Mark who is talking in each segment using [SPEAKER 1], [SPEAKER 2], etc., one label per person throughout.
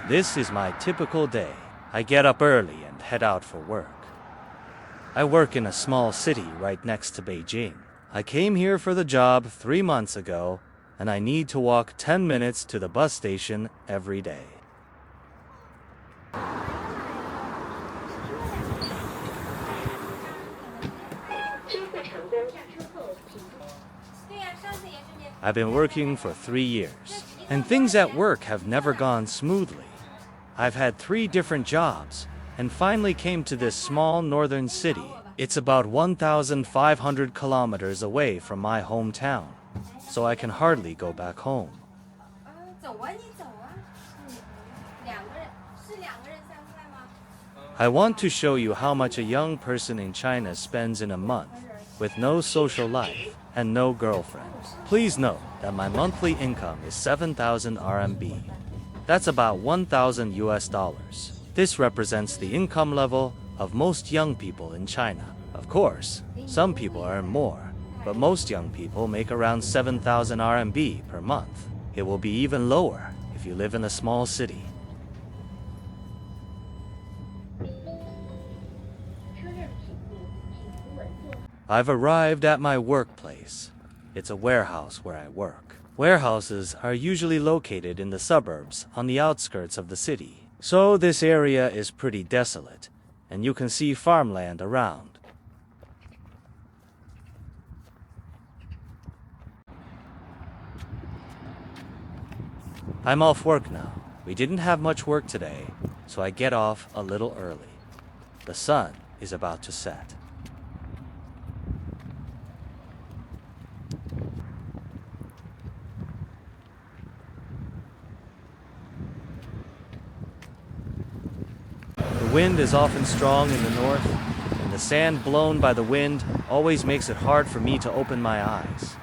[SPEAKER 1] This is my typical day. I get up early and head out for work. I work in a small city right next to Beijing. I came here for the job 3 months ago, and I need to walk 10 minutes to the bus station every day. I've been working for 3 years, and things at work have never gone smoothly. I've had 3 different jobs, and finally came to this small northern city. It's about 1,500 kilometers away from my hometown, so I can hardly go back home. I want to show you how much a young person in China spends in a month, with no social life and no girlfriend. Please note that my monthly income is 7,000 RMB. That's about 1,000 US dollars. This represents the income level of most young people in China. Of course, some people earn more, but most young people make around 7,000 RMB per month. It will be even lower if you live in a small city. I've arrived at my workplace. It's a warehouse where I work. Warehouses are usually located in the suburbs on the outskirts of the city. So this area is pretty desolate, and you can see farmland around. I'm off work now. We didn't have much work today, so I get off a little early. The sun is about to set. The wind is often strong in the north, and the sand blown by the wind always makes it hard for me to open my eyes.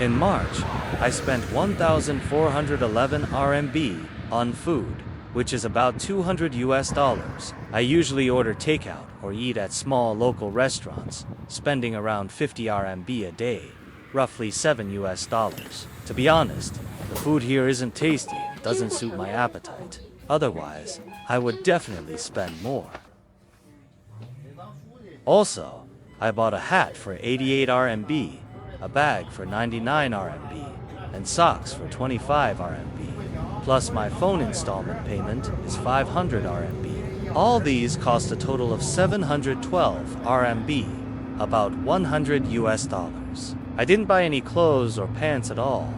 [SPEAKER 1] In March, I spent 1,411 RMB on food, which is about 200 US dollars. I usually order takeout or eat at small local restaurants, spending around 50 RMB a day, roughly 7 US dollars. To be honest, the food here isn't tasty and doesn't suit my appetite. Otherwise, I would definitely spend more. Also, I bought a hat for 88 RMB, a bag for 99 RMB, and socks for 25 RMB. Plus my phone installment payment is 500 RMB. All these cost a total of 712 RMB, about 100 US dollars. I didn't buy any clothes or pants at all.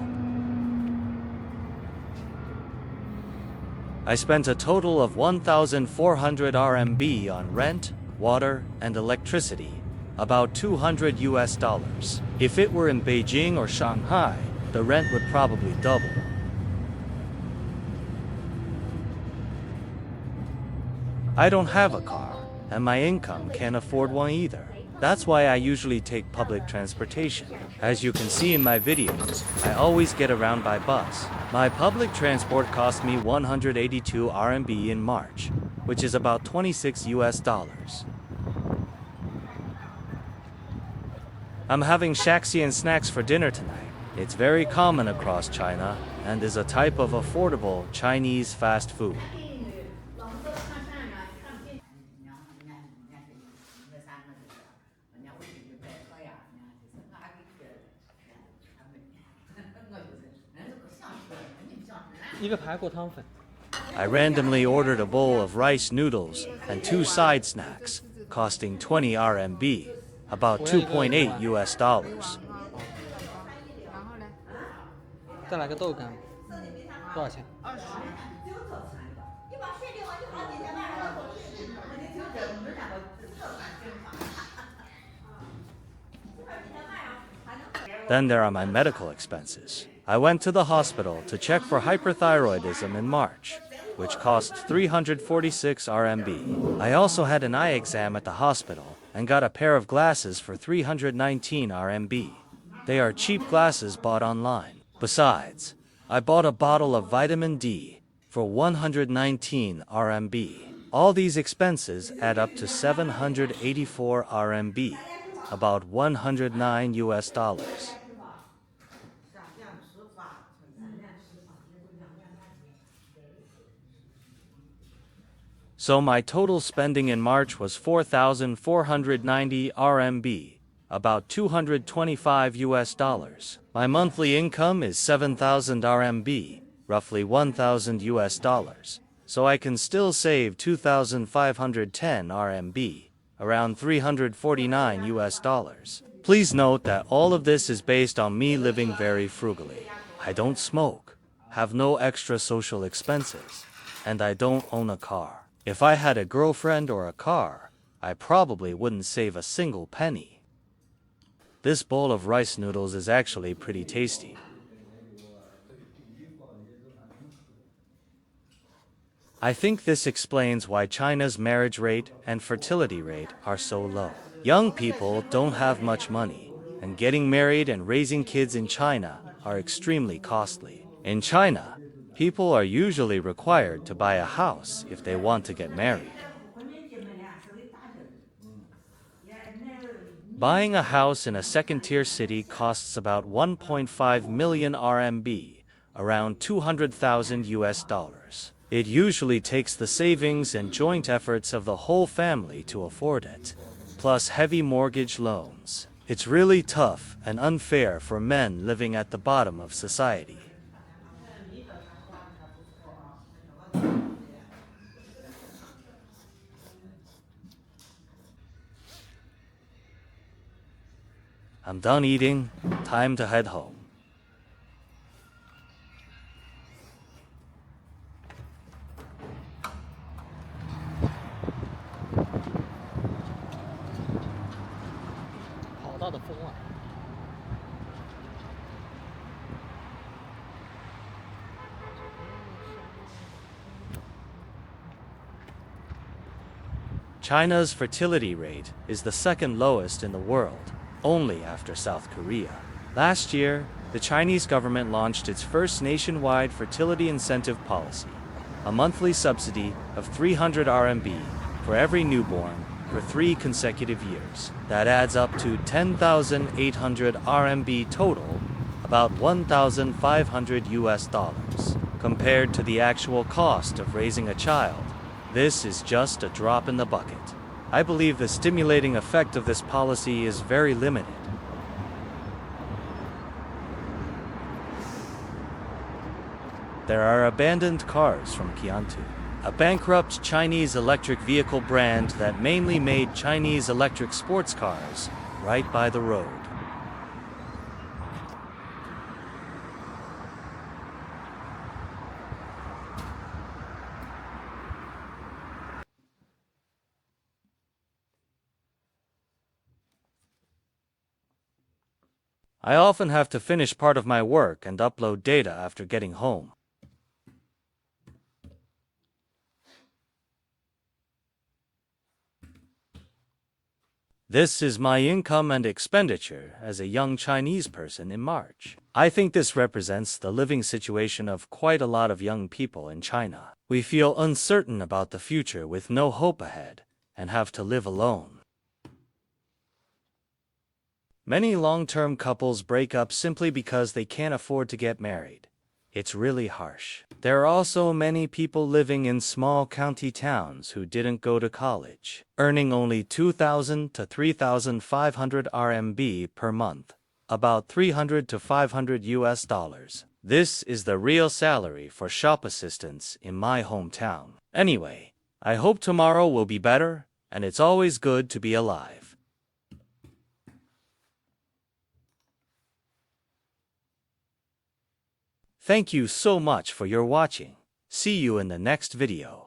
[SPEAKER 1] I spent a total of 1,400 RMB on rent, water, and electricity, about 200 US dollars. If it were in Beijing or Shanghai, the rent would probably double. I don't have a car, and my income can't afford one either. That's why I usually take public transportation. As you can see in my videos, I always get around by bus. My public transport cost me 182 RMB in March, which is about 26 US dollars. I'm having shaxi and snacks for dinner tonight. It's very common across China and is a type of affordable Chinese fast food. I randomly ordered a bowl of rice noodles and 2 side snacks, costing 20 RMB, about 2.8 US dollars. Then there are my medical expenses. I went to the hospital to check for hyperthyroidism in March, which cost 346 RMB. I also had an eye exam at the hospital and got a pair of glasses for 319 RMB. They are cheap glasses bought online. Besides, I bought a bottle of vitamin D for 119 RMB. All these expenses add up to 784 RMB, about 109 US dollars. So my total spending in March was 4,490 RMB, about 225 US dollars. My monthly income is 7,000 RMB, roughly 1,000 US dollars. So I can still save 2,510 RMB, around 349 US dollars. Please note that all of this is based on me living very frugally. I don't smoke, have no extra social expenses, and I don't own a car. If I had a girlfriend or a car, I probably wouldn't save a single penny. This bowl of rice noodles is actually pretty tasty. I think this explains why China's marriage rate and fertility rate are so low. Young people don't have much money, and getting married and raising kids in China are extremely costly. In China, people are usually required to buy a house if they want to get married. Buying a house in a second-tier city costs about 1.5 million RMB, around 200,000 US dollars. It usually takes the savings and joint efforts of the whole family to afford it, plus heavy mortgage loans. It's really tough and unfair for men living at the bottom of society. I'm done eating, time to head home. China's fertility rate is the second lowest in the world, only after South Korea. Last year, the Chinese government launched its first nationwide fertility incentive policy, a monthly subsidy of 300 RMB for every newborn for 3 consecutive years. That adds up to 10,800 RMB total, about 1,500 US dollars. Compared to the actual cost of raising a child, this is just a drop in the bucket. I believe the stimulating effect of this policy is very limited. There are abandoned cars from Commute, a bankrupt Chinese electric vehicle brand that mainly made Chinese electric sports cars right by the road. I often have to finish part of my work and upload data after getting home. This is my income and expenditure as a young Chinese person in March. I think this represents the living situation of quite a lot of young people in China. We feel uncertain about the future with no hope ahead and have to live alone. Many long-term couples break up simply because they can't afford to get married. It's really harsh. There are also many people living in small county towns who didn't go to college, earning only 2,000 to 3,500 RMB per month, about 300 to 500 US dollars. This is the real salary for shop assistants in my hometown. Anyway, I hope tomorrow will be better, and it's always good to be alive. Thank you so much for your watching. See you in the next video.